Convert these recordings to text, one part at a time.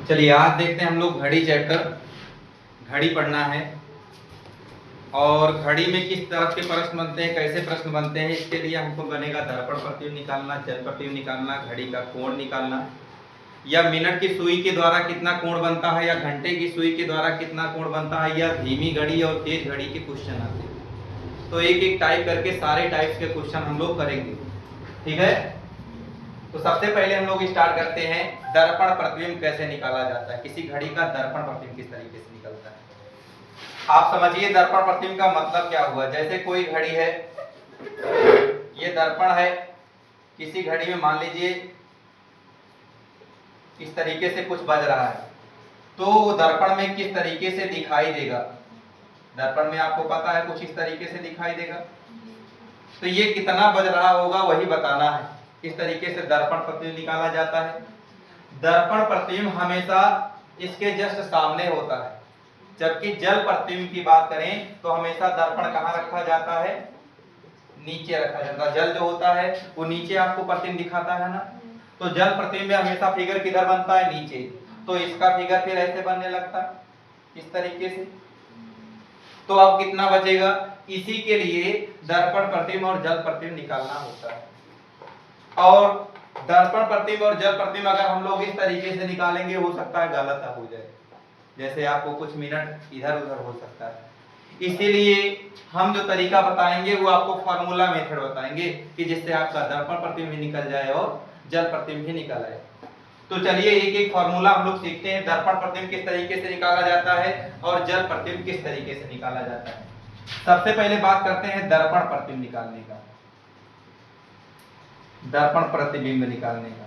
चलिए आज देखते हैं हम लोग घड़ी चैप्टर। घड़ी पढ़ना है और घड़ी में किस तरह के प्रश्न बनते हैं, कैसे प्रश्न बनते हैं, इसके लिए हमको बनेगा दर्पण प्रतिबिंब निकालना, जल प्रतिबिंब निकालना, घड़ी का कोण निकालना, या मिनट की सुई के द्वारा कितना कोण बनता है, या घंटे की सुई के द्वारा कितना कोण बनता है, या धीमी घड़ी और तेज घड़ी के क्वेश्चन आते हैं। तो एक एक टाइप करके सारे टाइप्स के क्वेश्चन हम लोग करेंगे, ठीक है। तो सबसे पहले हम लोग स्टार्ट करते हैं दर्पण प्रतिबिंब कैसे निकाला जाता है, किसी घड़ी का दर्पण प्रतिबिंब किस तरीके से निकलता है। आप समझिए दर्पण प्रतिबिंब का मतलब क्या हुआ। जैसे कोई घड़ी है, ये दर्पण है, किसी घड़ी में मान लीजिए इस तरीके से कुछ बज रहा है, तो वो दर्पण में किस तरीके से दिखाई देगा। दर्पण में आपको पता है कुछ इस तरीके से दिखाई देगा, तो ये कितना बज रहा होगा वही बताना है। इस तरीके से दर्पण प्रतिबिंब निकाला जाता है। दर्पण प्रतिबिंब हमेशा इसके जस्ट सामने होता है, जबकि जल प्रतिबिंब की बात करें तो हमेशा दर्पण कहाँ रखा जाता है, नीचे रखा जाता है। जल जो होता है वो नीचे आपको प्रतिबिंब दिखाता है ना, तो जल प्रतिबिंब में हमेशा फिगर किधर बनता है, नीचे। तो इसका फिगर फिर ऐसे बनने लगता है इस तरीके से। तो अब कितना बचेगा, इसी के लिए दर्पण प्रतिबिंब और जल प्रतिबिंब निकालना होता है। और दर्पण प्रतिबिंब और जल प्रतिबिंब अगर हम लोग इस तरीके से निकालेंगे, हो सकता है गलत हो जाए, जैसे आपको कुछ मिनट इधर उधर हो सकता है। इसीलिए हम जो तरीका बताएंगे वो आपको फार्मूला मेथड बताएंगे कि जिससे आपका दर्पण प्रतिबिंब भी निकल जाए और जल प्रतिबिंब भी निकल आए। तो चलिए एक एक फार्मूला हम लोग सीखते हैं। दर्पण प्रतिबिंब किस तरीके से निकाला जाता है और जल प्रतिबिंब किस तरीके से निकाला जाता है। सबसे पहले बात करते हैं दर्पण प्रतिबिंब निकालने का, दर्पण प्रतिबिंब निकालने का।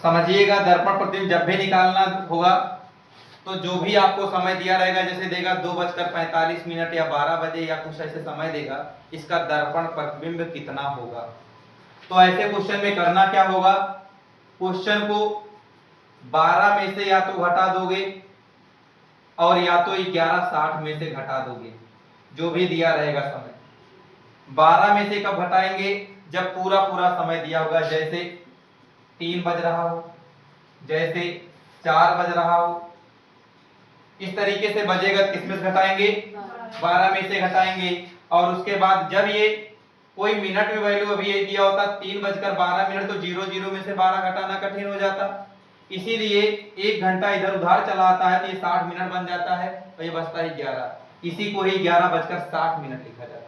समझिएगा दर्पण प्रतिबिंब जब भी निकालना होगा तो जो भी आपको समय दिया रहेगा, जैसे देगा 2:45 या 12 बजे या कुछ ऐसे समय देगा, इसका दर्पण प्रतिबिंब कितना होगा। तो ऐसे क्वेश्चन में करना क्या होगा, क्वेश्चन को 12 में से या तो घटा दोगे और या तो 11:60 में से घटा दोगे, जो भी दिया रहेगा समय। 12 में से कब घटाएंगे, जब पूरा पूरा समय दिया होगा, जैसे 3 बज रहा हो, जैसे 4 बज रहा हो, इस तरीके से बजेगा। किसमें से घटाएंगे, 12 में से घटाएंगे। और उसके बाद जब ये कोई मिनट में वैल्यू अभी ये दिया होता 3:12, तो 00 में से 12 घटाना कठिन हो जाता। इसीलिए 1 घंटा इधर उधर चला आता है तो ये 60 मिनट बन जाता है, तो ये बचता है 11। इसी को ही 11:60 लिखा जाता है।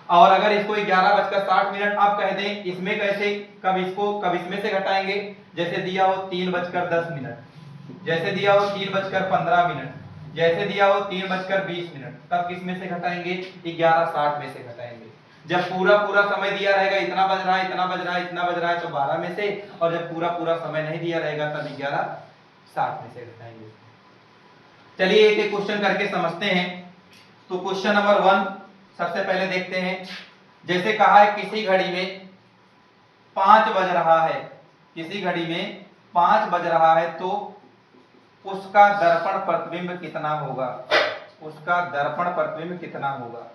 और अगर इसको 11:60 आप कह दें, इसमें कैसे, कब इसको कब इसमें से घटाएंगे, जैसे दिया हो 3:10, जैसे दिया हो 3:15, जैसे दिया हो 3:20, तब किसमें से घटाएंगे, 11:60 में से घटाएंगे। जब पूरा पूरा समय दिया रहेगा, इतना बज रहा है, इतना बज रहा है, इतना बज रहा है, तो 12 में से, और जब पूरा पूरा समय नहीं दिया रहेगा तब 11:60 में से घटाएंगे। चलिए एक एक क्वेश्चन करके समझते हैं। तो क्वेश्चन नंबर 1 सबसे पहले देखते हैं। जैसे कहा है किसी घड़ी में 5 बज रहा है, किसी घड़ी में 5 बज रहा है, तो उसका दर्पण प्रतिबिंब कितना होगा, उसका दर्पण प्रतिबिंब कितना होगा,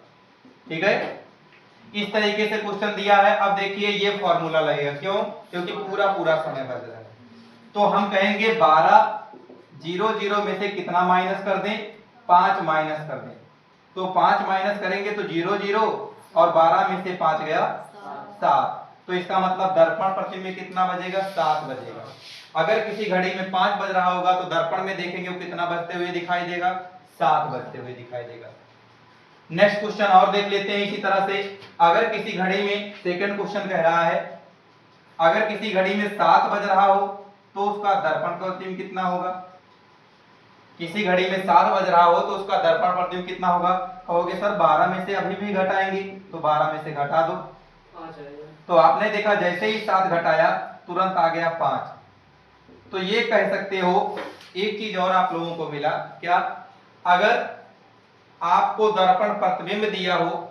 ठीक है। इस तरीके से क्वेश्चन दिया है। अब देखिए ये फॉर्मूला लगेगा, क्यों, क्योंकि पूरा पूरा समय बज रहा है। तो हम कहेंगे 12:00 में से कितना माइनस कर दें, 5 माइनस कर दें। तो 5 माइनस करेंगे तो 00, और 12 में से 5 गया 7। तो इसका मतलब दर्पण प्रतिबिंब कितना बजेगा, 7 बजेगा। अगर किसी घड़ी में 5 बज रहा होगा तो दर्पण में देखेंगे वो कितना बजते हुए दिखाई देगा, 7 बजते हुए दिखाई देगा। नेक्स्ट क्वेश्चन और देख लेते हैं इसी तरह से। अगर किसी घड़ी में, सेकंड क्वेश्चन कह रहा है, अगर किसी घड़ी में 7 बज रहा हो तो उसका दर्पण प्रतिबिंब कितना होगा। किसी घड़ी में 7 बज रहा हो तो उसका दर्पण प्रतिबिंब कितना होगा। कहोगे सर 12 में से अभी भी घटाएंगे, तो 12 में से घटा दो, तो आपने देखा जैसे ही 7 घटाया तुरंत आ गया 5। तो ये कह सकते हो, एक चीज और आप लोगों को मिला क्या, अगर आपको दर्पण प्रतिबिंब दिया हो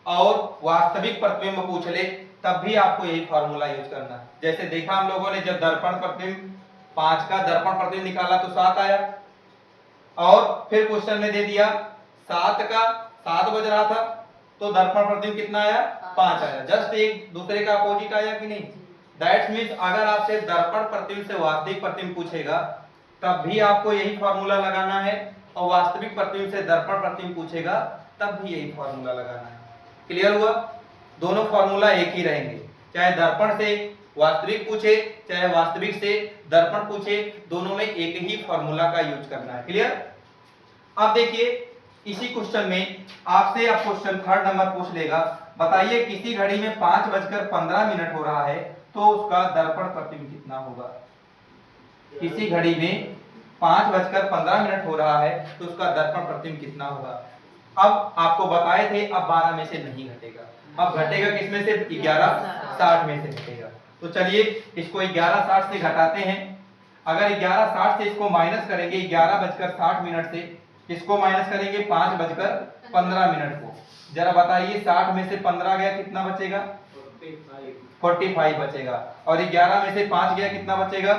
और वास्तविक प्रतिबिंब पूछ ले, तब भी आपको यही फार्मूला यूज करना है। जैसे देखा हम लोगों ने, जब दर्पण प्रतिबिंब 5 का दर्पण प्रतिबिंब निकाला तो 7 आया, और फिर क्वेश्चन में दे दिया 7 का 7 बज रहा था तो दर्पण प्रतिबिंब कितना आया, 5 आया। जस्ट एक दूसरे का अपोजिट आया कि नहीं, दैट मीन्स अगर आपसे दर्पण प्रतिबिंब से वास्तविक प्रतिबिंब पूछेगा तब भी आपको यही फॉर्मूला लगाना है, और वास्तविक प्रतिबिंब से दर्पण प्रतिबिंब पूछेगा तब भी यही फॉर्मूला लगाना है। क्लियर हुआ? दोनों फॉर्मूला एक ही रहेंगे, चाहे दर्पण से वास्तविक पूछे चाहे वास्तविक से दर्पण पूछे, दोनों में एक ही फॉर्मूला का यूज करना है। क्लियर? अब देखिए इसी क्वेश्चन में आपसे अब क्वेश्चन 3rd नंबर पूछ लेगा, बताइए किसी घड़ी में 5:15 हो रहा है तो उसका दर्पण प्रतिबिंब कितना होगा। किसी घड़ी में 5:15 हो रहा है तो उसका दर्पण प्रतिबिंब कितना होगा। अब आपको बताए थे अब 12 में से नहीं घटेगा, अब घटेगा किसमें से? 11:60 में से घटेगा। तो चलिए इसको 11:60 से घटाते हैं। अगर 11:60 से इसको माइनस करेंगे 11:60 से, इसको माइनस करेंगे 5:15 को, जरा बताइए 60 में से 15 गया कितना बचेगा? 45 बचेगा। और 11 में से 5 गया कितना बचेगा?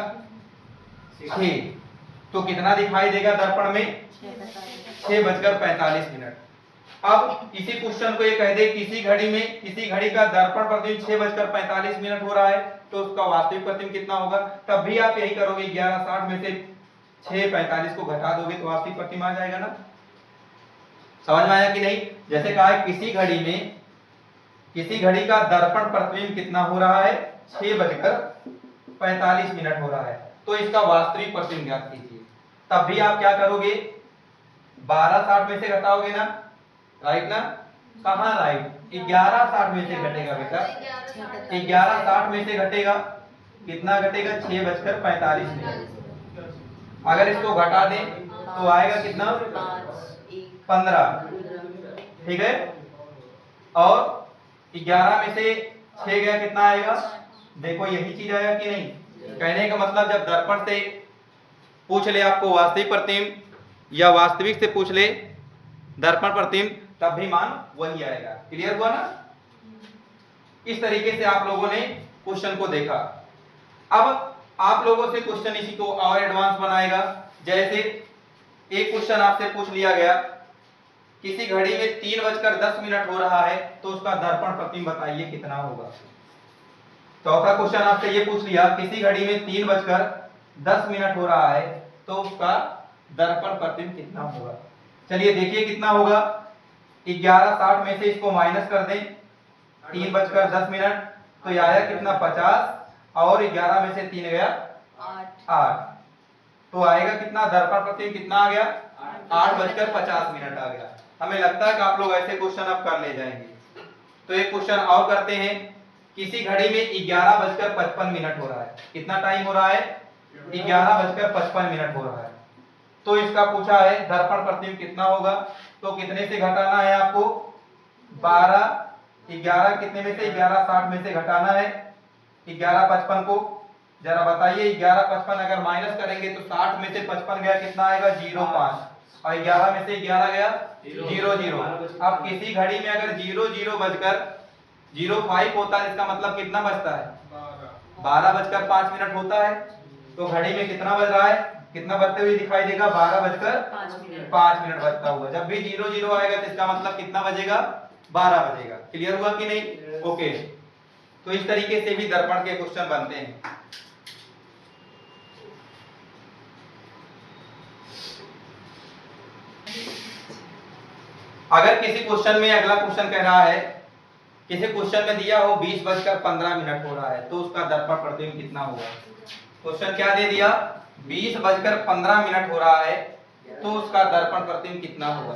6। तो कितना दिखाई देगा दर्पण में? 6:45। अब इसी क्वेश्चन को ये कह दे किसी घड़ी का दर्पण प्रतिबिंब 6:45 हो रहा है तो उसका वास्तविक प्रतिबिंब कितना होगा। तब भी आप यही करोगे, 11:60 में से 6:45 को घटा दोगे तो वास्तविक प्रतिबिंब आ जाएगा ना। समझ में आया कि नहीं? जैसे कहा है किसी घड़ी का दर्पण प्रतिबिंब कितना हो रहा है? 6:45 हो रहा है, तो इसका वास्तविक प्रतिबिंब ज्ञात कीजिए। तब भी आप क्या करोगे? 12:60 में से घटाओगे ना, राइट ना? कहां राइट? 11:60 में से घटेगा बेटा, 11:60 में से घटेगा कितना घटेगा? 6:45। अगर इसको घटा दें तो आएगा कितना? 15। ठीक है। और 11 में से 6 गया कितना आएगा? देखो यही चीज आएगा कि नहीं? कहने का मतलब जब दर्पण से पूछ ले आपको वास्तविक प्रतिबिंब या वास्तविक से पूछ ले दर्पण प्रतिबिंब तब भी मान वही आएगा। क्लियर हुआ ना? इस तरीके से आप लोगों ने क्वेश्चन को देखा। अब आप लोगों से क्वेश्चन इसी को और एडवांस बनाएगा। जैसे एक क्वेश्चन आपसे पूछ लिया गया, किसी घड़ी में 3:10 हो रहा है तो उसका दर्पण प्रतिबिंब बताइए कितना होगा। चौथा क्वेश्चन आपसे ये पूछ लिया, किसी घड़ी में 3:10 हो रहा है तो उसका दर्पण प्रतिबिंब कितना होगा। चलिए देखिए कितना होगा। 11:60 में से इसको माइनस कर दें 3:10 तो ये आया कितना? 50। और 11 में से 3 गया 8। तो आएगा कितना? दर्पण प्रतिबिंब कितना आ गया? 8:50 आ गया। हमें लगता है कि आप लोग ऐसे क्वेश्चन अब कर ले जाएंगे। तो एक क्वेश्चन और करते हैं, किसी घड़ी में 11:55 हो रहा है। कितना टाइम हो रहा है? 11:55 हो रहा है। तो इसका पूछा है दर्पण प्रतिबिंब कितना होगा। तो कितने से घटाना है आपको? 12। 11 कितने में से? 11:60 में से घटाना है 11:55 को। जरा बताइए 11:55 अगर माइनस करेंगे तो 60 में से 55 गया कितना आएगा? 0.5। और 11 में से 11 गया 0.0। अब किसी घड़ी में अगर 0.0 बजकर 0.5 होता है इसका मतलब कितना बजता है? 12:05 होता है। तो घड़ी में कितना बज रहा है? कितना बजते हुए दिखाई देगा? 12:05 बजता हुआ। जब भी 0.0 आएगा तो इसका मतलब कितना बजेगा? 12 बजेगा। क्लियर हुआ कि नहीं? ओके। तो इस तरीके से भी दर्पण के क्वेश्चन बनते हैं। अगर किसी क्वेश्चन में अगला क्वेश्चन कह रहा है, किसी क्वेश्चन में दिया हो 20:15 हो रहा है तो उसका दर्पण प्रतिबिंब कितना होगा। क्वेश्चन क्या दे दिया? 20:15 हो रहा है तो उसका दर्पण प्रतिबिंब कितना होगा।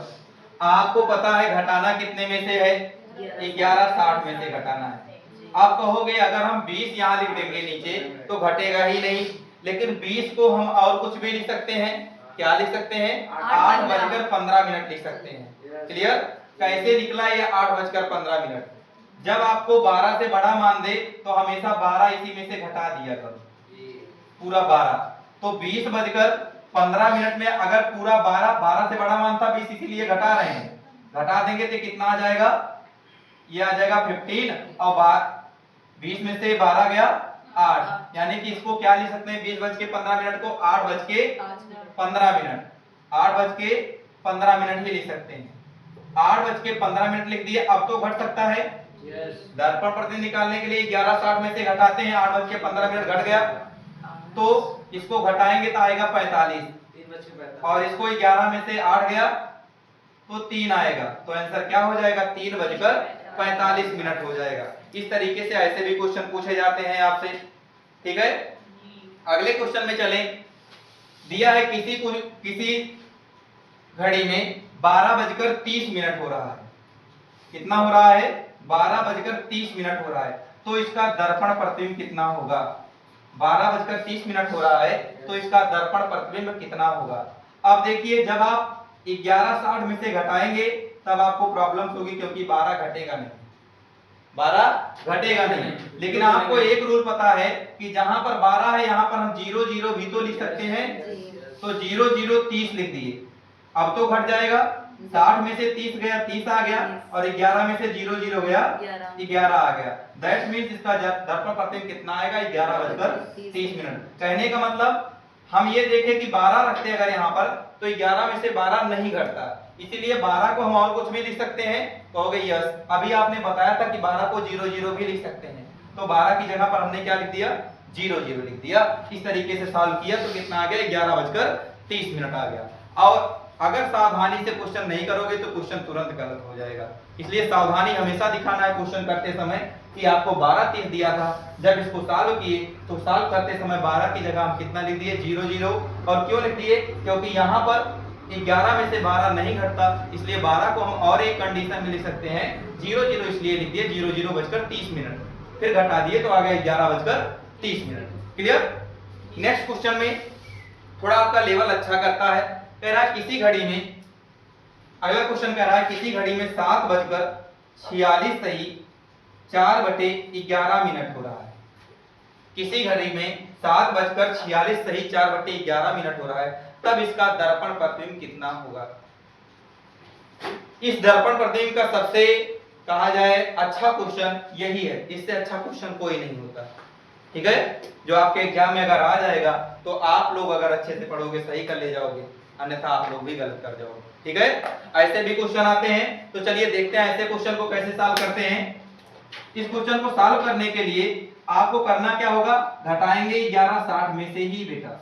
आपको पता है घटाना कितने में से है? 11:60 में से घटाना है। आप कहोगे अगर हम 20 यहाँ लिख देंगे नीचे तो घटेगा ही नहीं, लेकिन 20 को हम और कुछ भी लिख सकते हैं। क्या लिख सकते हैं? 8:15 लिख सकते हैं। क्लियर? कैसे निकला ये 8:15? जब आपको 12 से बड़ा मान दे तो हमेशा 12 इसी में से घटा दिया करो, पूरा 12। तो 20:15 में अगर पूरा 12 से बड़ा मान था 20 इसीलिए घटा रहे हैं, घटा देंगे तो कितना आ जाएगा? ये आ जाएगा 15 और 20 में से 12 गया 8, यानी कि इसको क्या लिख सकते हैं? 20:15 को 8:15 8:15 ही लिख सकते हैं। 8:15 लिख दिए। अब तो घट सकता है दर्पण प्रतिबिंब निकालने के लिए 11:60 में से घटाते हैं, 8:15 घट गया, तो इसको घटाएंगे तो आएगा 45, और इसको 11 में से 8 गया तो 3 आएगा, तो आंसर क्या हो जाएगा 3:45 हो जाएगा। इस तरीके से ऐसे भी क्वेश्चन पूछे जाते हैं आपसे, ठीक है। अगले क्वेश्चन में चलें। दिया है किसी घड़ी में 12:30 हो रहा है। कितना हो रहा है? 12:30 हो रहा है, तो इसका दर्पण प्रतिबिंब कितना होगा? 12:30 हो रहा है, तो इसका दर्पण प्रतिबिंब कितना होगा? अब देखिए, जब आप 11:60 में से घटाएंगे तब आपको प्रॉब्लम होगी, क्योंकि 12 घटेगा नहीं, 12 घटेगा नहीं। लेकिन आपको एक रूल पता है कि जहां पर 12 है यहां पर हम 0 0 भी तो लिख सकते हैं, तो 0 0 30 लिख दिए। अब तो घट जाएगा, 60 में से 30 गया, 30 आ गया, और 11 में से 0 0 गया, 11 आ गया। दैट मींस इसका दर्पण प्रतिबिंब कितना आएगा? 11:30। कहने का मतलब हम ये देखें कि 12 रखते हैं अगर यहाँ पर, तो 11 में से 12 नहीं घटता, इसीलिए 12 को हम और कुछ भी लिख सकते हैं। कहोगे यस, अभी आपने बताया था कि 12 को 0 0 भी लिख सकते हैं, तो 12 की जगह पर हमने क्या लिख दिया? 0 0 लिख दिया। इस तरीके से सॉल्व किया तो कितना आ गया? 11:30 आ गया। और अगर सावधानी से क्वेश्चन नहीं करोगे तो क्वेश्चन तुरंत गलत हो जाएगा, इसलिए सावधानी हमेशा दिखाना है क्वेश्चन करते समय कि आपको 12:30 दिया था, जब इसको सॉल्व किए तो सॉल्व करते समय 12 की जगह हम कितना लिख दिए? 0 0। और क्यों लिख दिए? क्योंकि यहाँ पर 11 में से 12 नहीं घटता, इसलिए 12 को हम और एक कंडीशन में लिख सकते हैं 0 0, इसलिए लिख दिए 0 0:30, फिर घटा दिए तो आ गया 11:30। क्लियर? नेक्स्ट क्वेश्चन में थोड़ा आपका लेवल अच्छा करता है। कह रहा है किसी घड़ी में, अगला क्वेश्चन कह रहा है किसी घड़ी में 7:46 सही 4/11 हो रहा है। किसी घड़ी में 7:46 सही 4/11 हो रहा है, तब इसका दर्पण प्रतिबिंब कितना होगा? इस दर्पण प्रतिबिंब का सबसे कहा जाए अच्छा क्वेश्चन यही है, इससे अच्छा क्वेश्चन कोई नहीं होता, ठीक है। जो आपके एग्जाम में अगर आ जाएगा तो आप लोग अगर अच्छे से पढ़ोगे सही कर ले जाओगे, अन्यथा आप लोग भी गलत कर जाओगे, ठीक है। ऐसे भी क्वेश्चन आते हैं, तो चलिए देखते हैं ऐसे क्वेश्चन को कैसे सॉल्व करते हैं। इस क्वेश्चन को सॉल्व करने के लिए आपको करना क्या होगा? घटाएंगे 11:60 में से ही बेटा,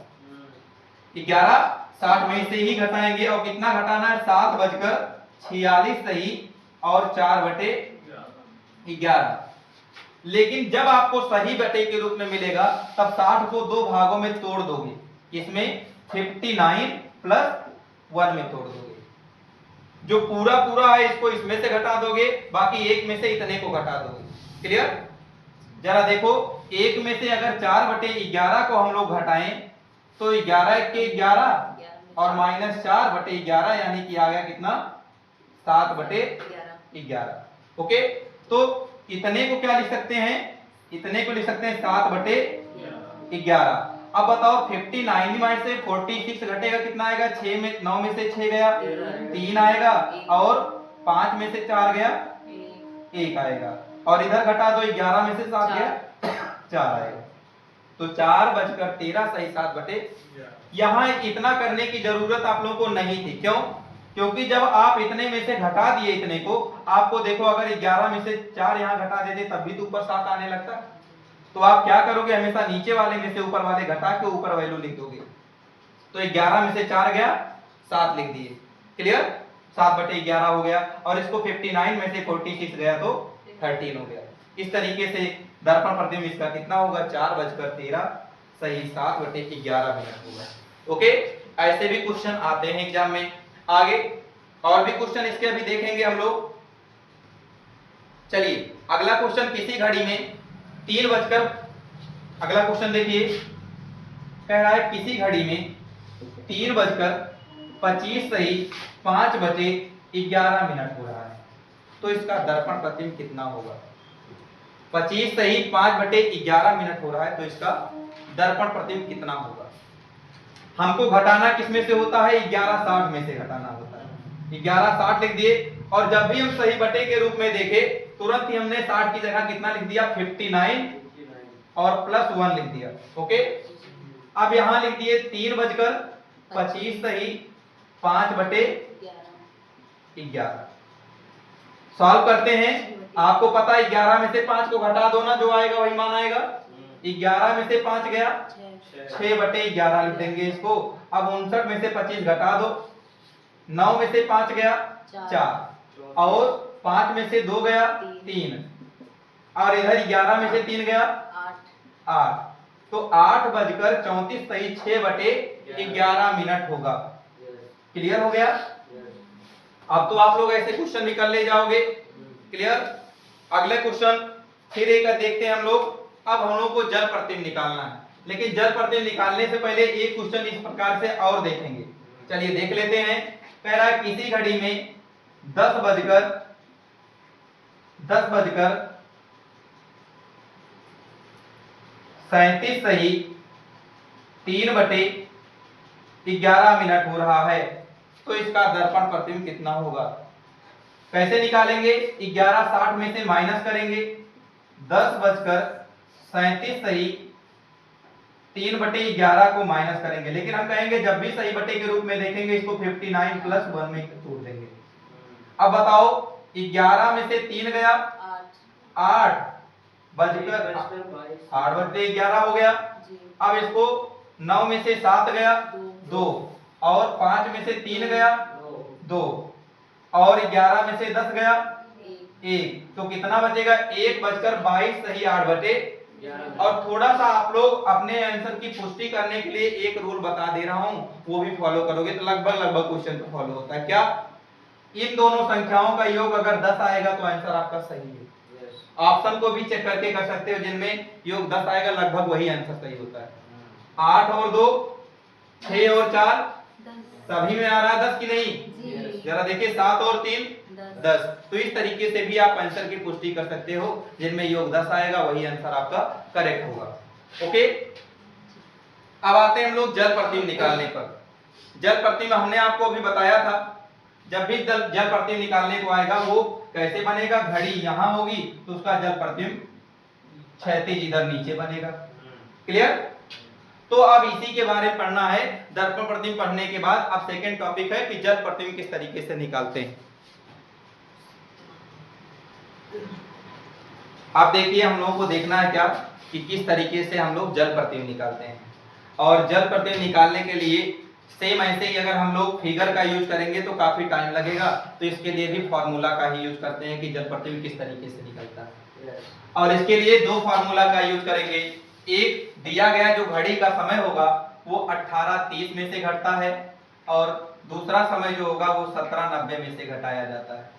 11:60 में से ही घटाएंगे, और कितना घटाना है? 7:46 सही और 4/11। लेकिन जब आपको सही बटे के रूप में मिलेगा तब 60 को दो भागों में तोड़ दोगे, इसमें 59 + 1 में तोड़ दोगे, जो पूरा पूरा है इसको इसमें से घटा दोगे, बाकी एक में से इतने को घटा दोगे। क्लियर? जरा देखो, एक में से अगर 4/11 को हम लोग घटाएं तो 11 के 11 और -4/11 यानी कि आ गया कितना? 7/11। ओके, तो इतने को क्या लिख सकते हैं? इतने को लिख सकते हैं 7/11। अब बताओ 59 में से 46 घटेगा, कितना आएगा? 9 में से 6 गया, 3 आएगा, और 5 में से 4 गया, 1 आएगा, और इधर घटा दो 11 में से 7 गया, 4 आएगा। तो 4:13 सही 7/11। यहाँ इतना करने की जरूरत आप लोगों को नहीं थी, क्यों? क्योंकि जब आप इतने में से घटा दिए इतने को, आपको देखो अगर 11 में से 4 यहाँ घटा देते तब भी तो ऊपर 7 आने लगता। तो आप क्या करोगे? हमेशा नीचे वाले में से ऊपर वाले घटा के ऊपर वैल्यू लिख दोगे। तो 11 में से 4 गया, 7 लिख दिए। क्लियर? 7/11 हो गया, और इसको 59 में से 46 गया तो 13 हो गया। इस तरीके से दर्पण प्रतिबिंब इसका कितना होगा? 4:13 सही 7/11 होगा। ओके, ऐसे भी क्वेश्चन आते हैं एग्जाम में। आगे और भी क्वेश्चन इसके अभी देखेंगे हम लोग। चलिए अगला क्वेश्चन, किसी घड़ी में 3 बजकर, अगला क्वेश्चन देखिए, कह रहा है किसी घड़ी में 3:25 सही 5/11 हो रहा है, तो इसका दर्पण प्रतिबिंब कितना होगा? 25 सही 5/11 हो रहा है, तो इसका दर्पण प्रतिबिंब कितना होगा? हमको घटाना किसमें से होता है? 11:60 में से घटाना होता है। 11:60 लिख दिए, और जब भी हम सही बटे के रूप में देखे तुरंत ही हमने 60 की जगह कितना लिख दिया? 59 और +1 लिख दिया। ओके, अब यहां लिख दिए 3:25 सही 5/11। सॉल्व करते हैं। आपको पता है 11 में से 5 को घटा दो ना, जो आएगा वही मान आएगा। 11 में से 5 गया 6/11 लिख देंगे इसको। अब 59 में से 25 घटा दो, 9 में से 5 गया 4 और 5 में से 2 गया 3 और इधर 11 में से 3 गया 8। तो 8:34 सही 6/11 मिनट होगा। क्लियर हो गया? अब तो आप लोग ऐसे क्वेश्चन निकल ले जाओगे। क्लियर? अगले क्वेश्चन फिर एक देखते हैं हम लोग। अब हम लोग को जल प्रतिबिंब निकालना है, लेकिन जल प्रतिबिंब निकालने से पहले एक क्वेश्चन इस प्रकार से और देखेंगे। चलिए देख लेते हैं। कह रहा है किसी घड़ी में 10:37 सही 3/11 मिनट हो रहा है, तो इसका दर्पण प्रतिबिंब कितना होगा? कैसे निकालेंगे? 11 60 में से माइनस करेंगे, 10:37 सही 3/11 को माइनस करेंगे। लेकिन हम कहेंगे जब भी सही बटे के रूप में देखेंगे इसको 59 + 1 में तोड़ देंगे। अब बताओ 11 में से 3 गया 8:11 हो गया। अब इसको 9 में से 7 गया 2 और 5 में से 3 गया 2 और 11 में से 10 गया 1, तो कितना बचेगा? 1:22 सही 8/11। और थोड़ा सा आप लोग अपने आंसर की पुष्टि करने के लिए एक रूल बता दे रहा हूं, वो भी फॉलो करोगे तो लगभग क्वेश्चन तो फॉलो होता है। क्या? इन दोनों संख्याओं का योग अगर 10 आएगा तो आंसर आपका सही है। ऑप्शन को भी चेक करके कर सकते हो, जिनमें योग 10 आएगा लगभग वही आंसर सही होता है। 8 और 2 6 और 4 सभी में आ रहा है 10 की नहीं? जरा देखिए 7 और 3 10। तो इस तरीके से भी आप आंसर की पुष्टि कर सकते हो, जिनमें योग 10 आएगा वही आंसर आपका करेक्ट होगा। ओके, अब आते हैं हम लोग जल प्रतिबिंब निकालने पर। जल प्रतिबिंब हमने आपको अभी बताया था, जब भी जल प्रतिबिंब निकालने को आएगा वो कैसे बनेगा? घड़ी यहां होगी तो उसका जल प्रतिबिंब क्षैतिज इधर नीचे बनेगा। क्लियर? तो अब इसी के बारे में पढ़ना है। दर्पण प्रतिबिंब पढ़ने के बाद अब सेकंड टॉपिक है कि जल प्रतिबिंब किस तरीके से निकालते हैं। आप देखिए, हम लोगों को देखना है क्या कि किस तरीके से हम लोग जल प्रतिबिंब निकालते हैं। और जल प्रतिबिंब निकालने के लिए सेम ऐसे ही अगर हम लोग फिगर का यूज करेंगे तो काफी टाइम लगेगा, तो इसके लिए भी फार्मूला का ही यूज करते हैं कि जल प्रतिबिंब किस तरीके से निकलता है। और इसके लिए दो फार्मूला का यूज करेंगे। एक दिया गया जो घड़ी का समय होगा वो 18:30 में से घटता है और दूसरा समय जो होगा वो 17:90 में से घटाया जाता है।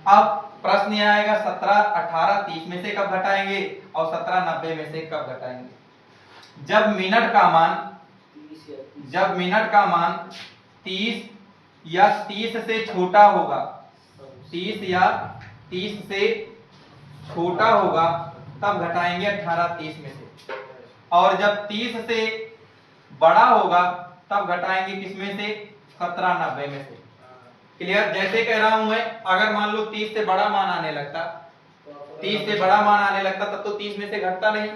अब प्रश्न यह आएगा 18:30 में से कब घटाएंगे और 17:90 में से कब घटाएंगे? जब मिनट का मान 30 या 30 से छोटा होगा, 30 या 30 से छोटा होगा तब घटाएंगे 18:30 में से। और जब 30 से बड़ा होगा तब घटाएंगे किसमें से? 17:90 में से। क्लियर? जैसे कह रहा हूं मैं, अगर मान लो 30 से बड़ा मान आने लगता, 30 से बड़ा मान आने लगता तब तो 30 में से घटता नहीं।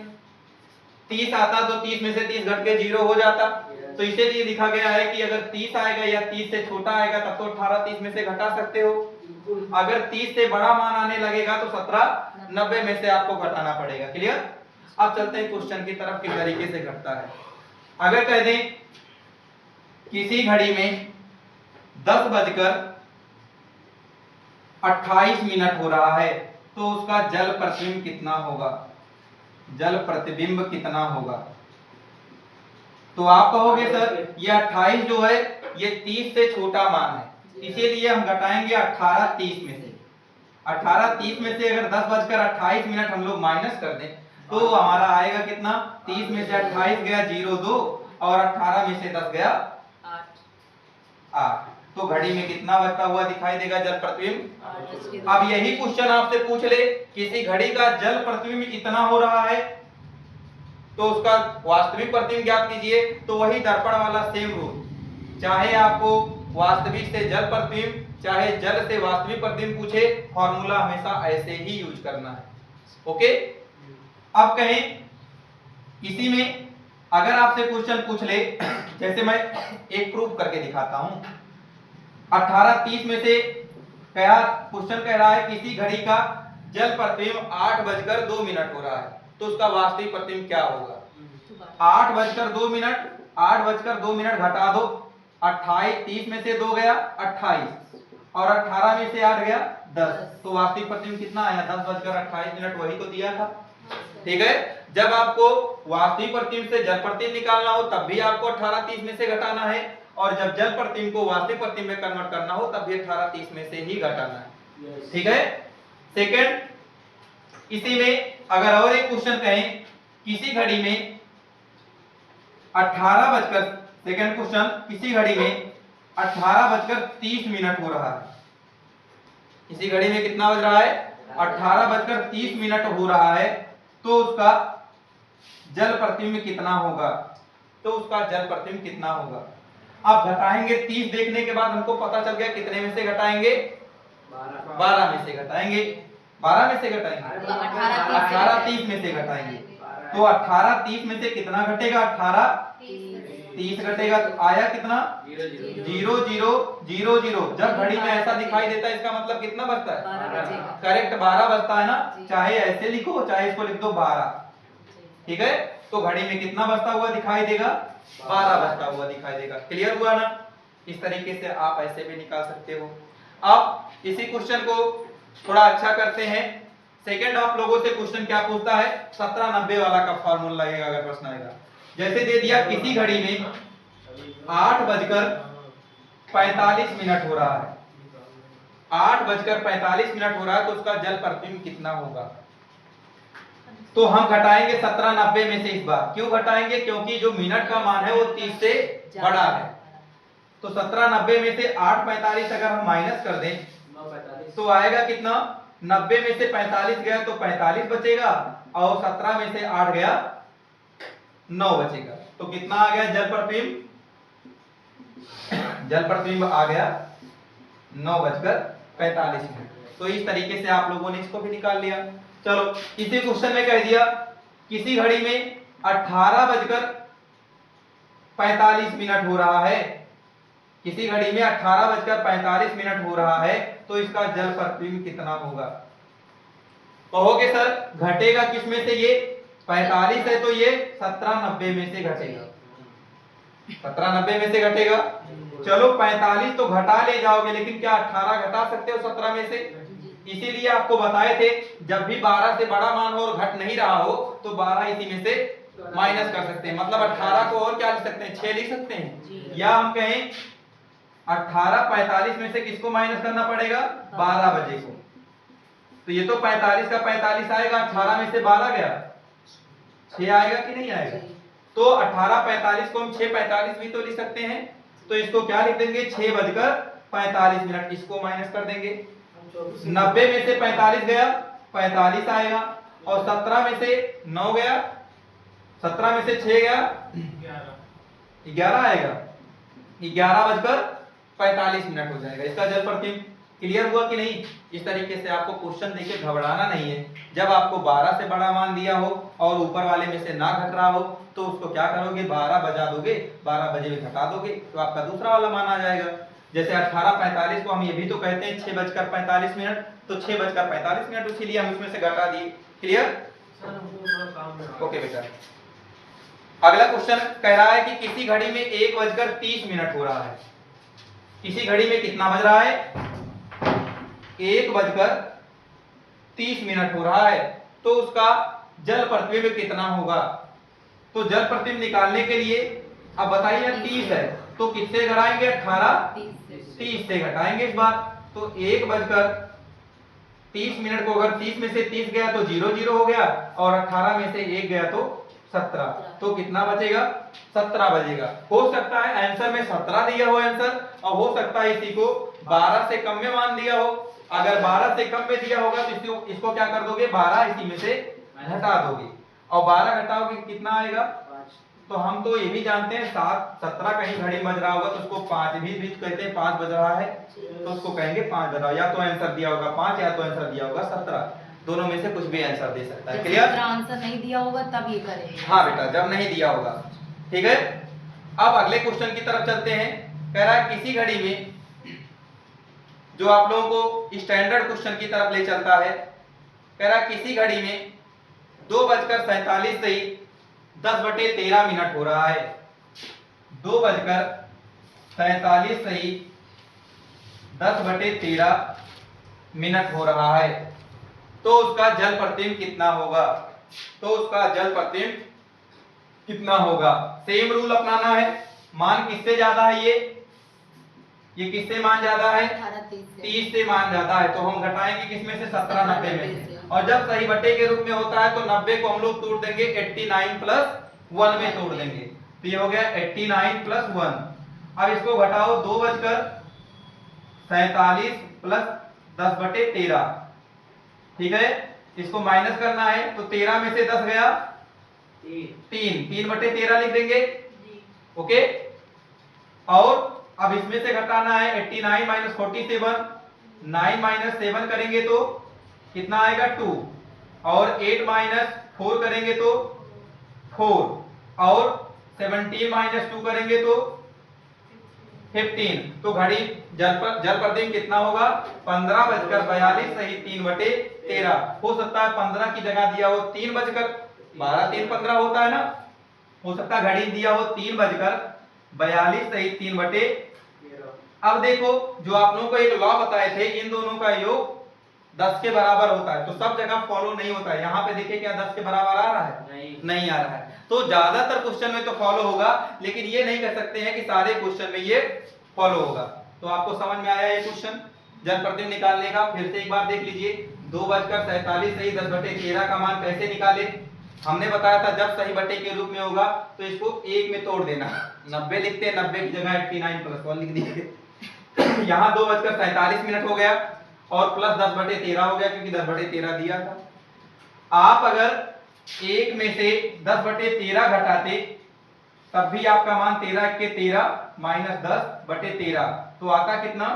30 आता तो 30 में से 30 घट के 0 हो जाता। तो इसीलिए लिखा गया है कि अगर 30 आएगा या 30 से छोटा आएगा तब तो 18:30 में से घटा सकते हो। अगर 30 से बड़ा मान आने लगेगा तो 17:90 में से आपको घटाना पड़ेगा। क्लियर? अब चलते हैं क्वेश्चन की तरफ, किस तरीके से घटता है। अगर कह दें किसी घड़ी में 10:28 हो रहा है तो उसका जल प्रतिबिंब कितना होगा? जल प्रतिबिंब कितना होगा? तो आप कहोगे सर ये 28 जो है ये 30 से छोटा मान है, इसीलिए हम घटाएंगे 18:30 में से। 18:30 में से अगर 10:28 हम लोग माइनस कर दें तो हमारा आएगा कितना? 30 में से 28 गया 0 2 और 18 में से 10 गया 8। तो घड़ी में कितना बचता हुआ दिखाई देगा जल प्रतिबिंब? अब यही क्वेश्चन आपसे पूछ ले किसी घड़ी का जल प्रतिबिंब इतना हो रहा है तो उसका वास्तविक प्रतिबिंब ज्ञात कीजिए। तो वही दर्पण वाला सेम रूल, चाहे आपको वास्तविक से जल प्रतिबिंब चाहे जल से वास्तविक प्रतिबिंब पूछे, फॉर्मूला हमेशा ऐसे ही यूज करना है। ओके, अब कहें किसी में अगर आपसे क्वेश्चन पूछ ले, जैसे मैं एक प्रूफ करके दिखाता हूं, 18:30 में से क्या क्वेश्चन कह रहा है किसी घड़ी का जल प्रतिबिंब 8:02 हो रहा है, तो उसका वास्तविक प्रतिबिंब क्या होगा? 8:02, 8:02 घटा दो, 28, 30 में से 2 गया 28 और 18 में से 8 गया 10, तो वास्तविक प्रतिबिंब कितना आया? 10:28, वही तो दिया था। ठीक है, जब आपको वास्तविक प्रतिबिंब से जल प्रतिबिंब निकालना हो तब भी आपको 18, 30 में से घटाना है, और जब जल प्रतिबिंब को वास्तविक प्रतिबिंब में कन्वर्ट करना हो तब भी 18, 30 में से ही घटाना है। ठीक है, सेकंड, इसी में अगर और एक क्वेश्चन कहें किसी घड़ी में 18 बजकर, सेकंड क्वेश्चन, किसी घड़ी में 18:30 हो रहा है, किसी घड़ी में कितना बज रहा है? 18:30 हो रहा है, तो उसका जल प्रतिबिंब कितना होगा? तो उसका जल प्रतिबिंब कितना होगा? आप घटाएंगे 30 देखने के बाद हमको पता चल गया कितने में से घटाएंगे? 12 में से घटाएंगे, 12 में से घटाएंगे, 18, 30 में से घटाएंगे, तो 18, 30 में से कितना घटेगा? 18, 30 घटेगा, तो आया कितना? 0, 0, 0, 0। जब घड़ी में ऐसा दिखाई देता है इसका मतलब कितना बचता है? करेक्ट 12 बचता है ना, चाहे ऐसे लिखो चाहे इसको लिख दो 12। ठीक है, तो घड़ी में कितना बचता हुआ दिखाई देगा? 12 बचता हुआ दिखाई देगा। क्लियर हुआ ना? इस तरीके से आप ऐसे भी निकाल सकते हो। अब इसी क्वेश्चन को थोड़ा अच्छा करते हैं। सेकंड आप लोगों से क्वेश्चन क्या पूछता है? 1790 वाला का फार्मूला लगेगा अगर प्रश्न आएगा। जैसे दे दिया किसी घड़ी में 8:45 हो रहा है, 8:45 हो रहा है, तो उसका जल प्रतिबिंब कितना होगा? तो हम घटाएंगे 1790 में से। इस बार क्यों घटाएंगे? क्योंकि जो मिनट का मान है वो 30 से बड़ा है, तो 1790 में से 8:45 अगर हम माइनस कर दें तो आएगा कितना? 90 में से 45 गया तो 45 बचेगा, और 17 में से 8 गया 9 बचेगा, तो कितना आ गया जल प्रतिबिंब? जल प्रतिबिंब आ गया 9:45। तो इस तरीके से आप लोगों ने इसको भी निकाल लिया। चलो, इसी क्वेश्चन में कह दिया किसी घड़ी में 18:45 हो रहा है, किसी घड़ी में 18:45 हो रहा है, तो इसका जल प्रतिबिंब कितना होगा? कहोगे सर घटेगा किस में से? ये 45 है तो ये 1790 में से घटेगा, 1790 में से घटेगा। चलो 45 तो घटा ले जाओगे, लेकिन क्या 18 घटा सकते हो 17 में से? इसीलिए आपको बताए थे जब भी 12 से बड़ा मान हो और घट नहीं रहा हो तो 12 इसी में से माइनस कर सकते हैं, मतलब 18 को और क्या लिख सकते हैं? 6 लिख सकते हैं, या हम कहें 18:45 में से किसको माइनस करना पड़ेगा? 12 बजे को। तो ये तो 45 का 45 आएगा, 18 में से 12 गया 6 आएगा कि नहीं आएगा? तो 18:45 को हम 6:45 भी तो लिख सकते हैं, तो इसको क्या लिख देंगे? 6:45, इसको माइनस कर देंगे। 90 में से 45 गया 45 आएगा, और 17 में से 9 गया, 17 में से 6 गया 11 आएगा, 11:45 हो जाएगा इसका जल प्रतिबिंब। क्लियर हुआ कि नहीं? इस तरीके से आपको क्वेश्चन देके घबराना नहीं है। जब आपको 12 से बड़ा मान दिया हो और ऊपर वाले में से ना घट रहा हो तो उसको क्या करोगे? 12 बजा दोगे, 12 बजे में घटा दोगे तो आपका दूसरा वाला मान आ जाएगा। जैसे 18:45 को हम ये भी तो कहते हैं 6:45, तो 6:45, इसीलिए हम उसमें से घटा दिए। क्लियर? ओके बेटा, अगला क्वेश्चन कह रहा है कि किसी घड़ी में 1:30 हो रहा है, किसी घड़ी में कितना बज रहा है? 1:30 हो रहा है, तो उसका जल प्रतिबिंब कितना होगा? तो जल प्रतिबिंब निकालने के लिए अब बताइए 30 है तो किससे घटाएंगे? 30 से घटाएंगे इस बार। तो 1:30 को अगर 30 में से 30 गया तो 0, 0 हो गया, और 18 में से 1 गया तो 17, तो कितना बचेगा? 17 बचेगा। हो सकता है आंसर में 17 दिया हो आंसर, और हो सकता है इसी को 12 से कम में मान दिया हो। अगर 12 से कम में दिया होगा तो इसको क्या कर दोगे? 12 इसी में से घटा दोगे, और 12 घटाओगे कितना आएगा? तो हम तो ये भी जानते हैं 7, 17 कहीं घड़ी बज रहा होगा तो उसको 5 भी कहते हैं, 5 बज रहा है तो उसको कहेंगे 5 बज रहा है। या तो आंसर दिया होगा 5 या तो आंसर दिया होगा 17, दोनों में से कुछ भी आंसर दे सकता है। क्लियर? आंसर नहीं दिया होगा तब ये करेंगे। हाँ बेटा, जब नहीं दिया होगा। ठीक है, अब अगले क्वेश्चन की तरफ चलते हैं। कह रहा है किसी घड़ी में जो आप लोगों को स्टैंडर्ड क्वेश्चन की तरफ ले चलता है। कह रहा किसी घड़ी में 2:47 से ही 10/13 मिनट हो रहा है। 2:47 से ही 10/13 मिनट हो रहा है। तो उसका जल प्रतिबिंब कितना होगा? तो उसका जल प्रतिबिंब कितना होगा? सेम रूल अपनाना है। मान किससे ज्यादा है? ये किससे मान ज्यादा है? 30 से मान ज्यादा है। तो हम घटाएंगे किसमें से? 17 90 में से। और जब सही बटे के रूप में होता है तो 90 को हम लोग तोड़ देंगे 89 + 1 में तोड़ देंगे। तो ये हो गया 89 + 1। अब इसको घटाओ 2:47 + 10/13। ठीक है, इसको माइनस करना है तो 13 में से 10 गया 3/13 लिख देंगे। ओके, और अब इसमें से घटाना है 89 - 47, 9 - 7 करेंगे तो कितना आएगा? 2। और 8 - 4 करेंगे तो 4, और 17 - 2 करेंगे तो 15। तो घड़ी जल प्रतिबिंब कितना होगा? 15:42 सही 3/13। हो सकता है 15 की जगह दिया हो 3:12, 3 15 होता है ना। हो सकता है घड़ी दिया हो 3:42 सही 3/13। अब देखो, जो आप लोगों को एक लॉ बताए थे, इन दोनों का योग 10 के बराबर होता है। तो सब जगह फॉलो नहीं होता है। यहाँ पे देखिए क्या 10 के बराबर आ रहा है? नहीं आ रहा है। तो ज्यादातर क्वेश्चन में तो फॉलो होगा, लेकिन ये नहीं कह सकते हैं कि सारे क्वेश्चन में ये फॉलो होगा। तो आपको समझ में आया ये क्वेश्चन जल प्रतिबिंब निकालने का? फिर से एक बार देख लीजिए। 2:47 सही 10/13 का मान कैसे निकाले? हमने बताया था जब सही बटे के रूप में होगा तो इसको 1 में तोड़ देना। 90 लिखते हैं, 90 की जगह 89 + 1 लिख दिए। यहाँ 2:47 मिनट हो गया और प्लस 10/13 हो गया, क्योंकि 10/13 दिया था। आप अगर 1 में से 10/13 घटाते तब भी आपका मान 13 के 13 - 10/13 तो आता कितना?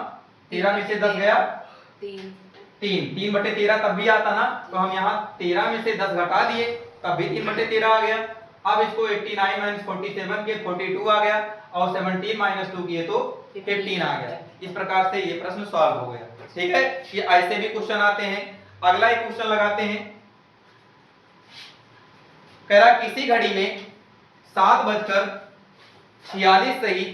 13 में से 10 गया 3, 3/13 तब भी आता ना। तो हम यहाँ 13 में से 10 घटा दिए तब भी 3/13 आ गया। अब इसको 89 - 47 के 42 आ गया, और 17 - 2 किए तो 15 आ गया। इस प्रकार से ये प्रश्न सॉल्व हो गया। ठीक है, ये ऐसे भी क्वेश्चन आते हैं। अगला एक क्वेश्चन लगाते हैं। कह रहा किसी घड़ी में 7:46 सही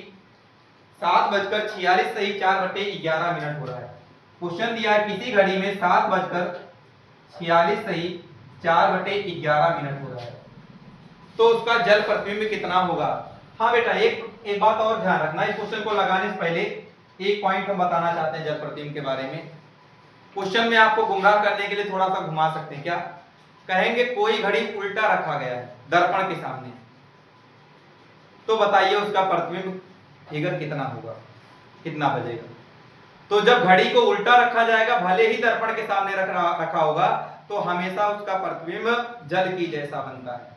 4/11 मिनट हो रहा है। क्वेश्चन दिया है किसी घड़ी में 7:46 सही 4/11 मिनट हो रहा है। तो उसका जल प्रतिबिंब कितना होगा? हाँ बेटा, एक बात और ध्यान रखना। इस क्वेश्चन को लगाने से पहले एक पॉइंट हम बताना चाहते हैं जल प्रतिबिंब के बारे में। क्वेश्चन में आपको गुमराह करने के लिए थोड़ा सा घुमा सकते हैं। क्या कहेंगे? कोई घड़ी उल्टा रखा गया है दर्पण के सामने, तो बताइए उसका प्रतिबिंब फिगर कितना होगा, कितना बजेगा? तो जब घड़ी को उल्टा रखा जाएगा, भले ही दर्पण के सामने रखा होगा, तो हमेशा उसका प्रतिबिंब जल की जैसा बनता है।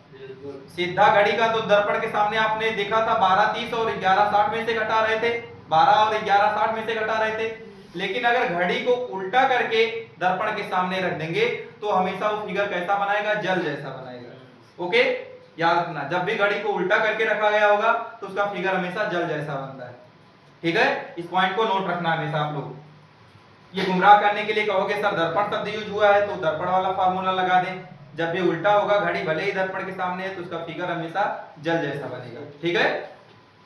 सीधा घड़ी का तो दर्पण के सामने आपने देखा था 12:30 और 11:60 में से घटा रहे थे, 12 और 11:60 में से घटा रहे थे। लेकिन अगर घड़ी को उल्टा करके दर्पण के सामने रख देंगे तो हमेशा वो फिगर कैसा बनाएगा? जल जैसा बनाएगा। ओके, याद रखना, जब भी घड़ी को उल्टा करके रखा गया होगा तो उसका फिगर हमेशा जल जैसा बनता है। ठीक है, इस पॉइंट को नोट रखना हमेशा आप लोग। ये गुमराह करने के लिए कहोगे सर दर्पण शब्द यूज हुआ है तो दर्पण वाला फार्मूला लगा दें। जब भी उल्टा होगा, घड़ी भले ही दर्पण के सामने है, तो उसका फिगर हमेशा जल जैसा बनेगा। ठीक है,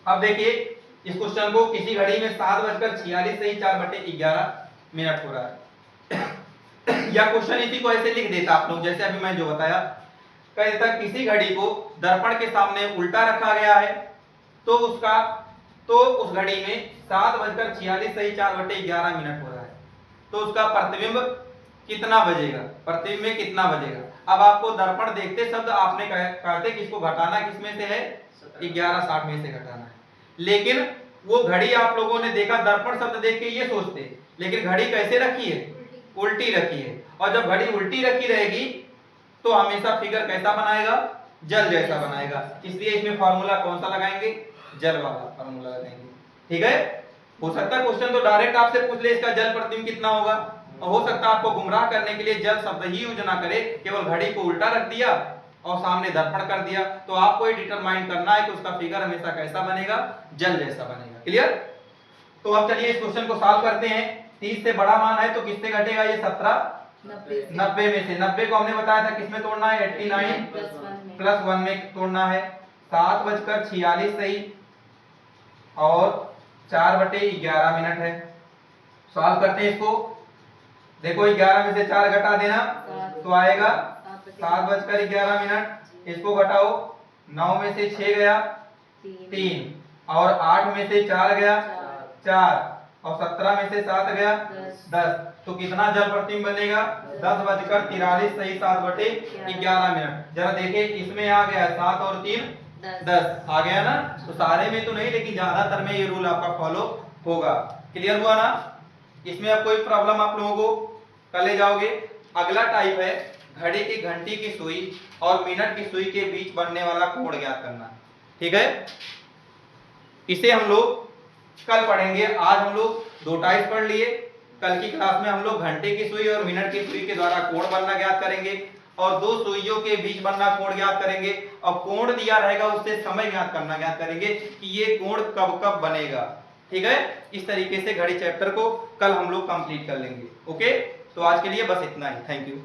अब देखिए इस क्वेश्चन को, किसी घड़ी में 7:46 सही 4/11 मिनट हो रहा है। या क्वेश्चन इसी को ऐसे लिख देता आप लोग, जैसे अभी मैं जो बताया। कह देता किसी घड़ी को दर्पण के सामने उल्टा रखा गया है, तो उस घड़ी में 7:46 सही 4/11 मिनट हो रहा है। तो उसका प्रतिबिंब कितना बजेगा? प्रतिबिंब में कितना बजेगा? अब आपको दर्पण देखते शब्द आपने कहते कि इसको घटाना किसमें से है? 11:60 में से घटाना है। लेकिन वो घड़ी आप लोगों ने देखा, दर्पण शब्द देख के ये सोचते, लेकिन घड़ी कैसे रखी है? उल्टी रखी है। और जब घड़ी उल्टी रखी रहेगी तो हमेशा फिगर कैसा बनाएगा? जल जैसा बनाएगा। इसलिए इसमें फार्मूला कौन सा लगाएंगे? जल वाला फार्मूला लगाएंगे। ठीक है, हो सकता है क्वेश्चन तो डायरेक्ट आपसे पूछ ले इसका जल प्रतिबिंब कितना होगा, और हो सकता है आपको गुमराह करने के लिए जल शब्द ही यूज ना करे, केवल घड़ी को उल्टा रख दिया और सामने दर्पण कर दिया। तो आपको ये डिटरमाइन करना है कि उसका फिगर हमेशा कैसा बनेगा? जल जैसा बनेगा। क्लियर? तो अब चलिए इस क्वेश्चन को सॉल्व करते हैं। 30 से बड़ा मान है तो किससे घटेगा ये 17 90 में से। 90 को हमने बताया था किसमें तोड़ना है 89 प्लस 1 में तोड़ना है। 7:46 सही और 4/11 है। सॉल्व करते हैं इसको। देखो 11 में से 4 घटा देना तो आएगा 7:11। इसको घटाओ 9 में से 6 गया 3 और 8 में से 4 गया 4 और 17 में से 7 गया 10। तो कितना जल प्रतिबिंब बनेगा 10:43 सही 7/11। जरा देखिए इसमें आ गया 7 और 3 10 आ गया ना। तो सारे में तो नहीं लेकिन ज्यादातर में ये रूल आपका फॉलो होगा। क्लियर हुआ ना। इसमें अब कोई प्रॉब्लम आप लोगों को कर ले जाओगे। अगला टाइप है घड़ी की घंटी की सुई और मिनट की सुई के बीच बनने वाला कोण ज्ञात करना। ठीक है, इसे हम लोग कल पढ़ेंगे। आज हम लोग 2 टाइप पढ़ लिए। कल की क्लास में हम लोग घंटे की सुई और मिनट की सुई के द्वारा कोण बनना ज्ञात करेंगे और 2 सुइयों के बीच बनना कोण ज्ञात करेंगे और कोण दिया रहेगा उससे समय ज्ञात करना ज्ञात करेंगे कि ये कोण कब कब बनेगा। ठीक है, इस तरीके से घड़ी चैप्टर को कल हम लोग कंप्लीट कर लेंगे। ओके, तो आज के लिए बस इतना ही। Thank you.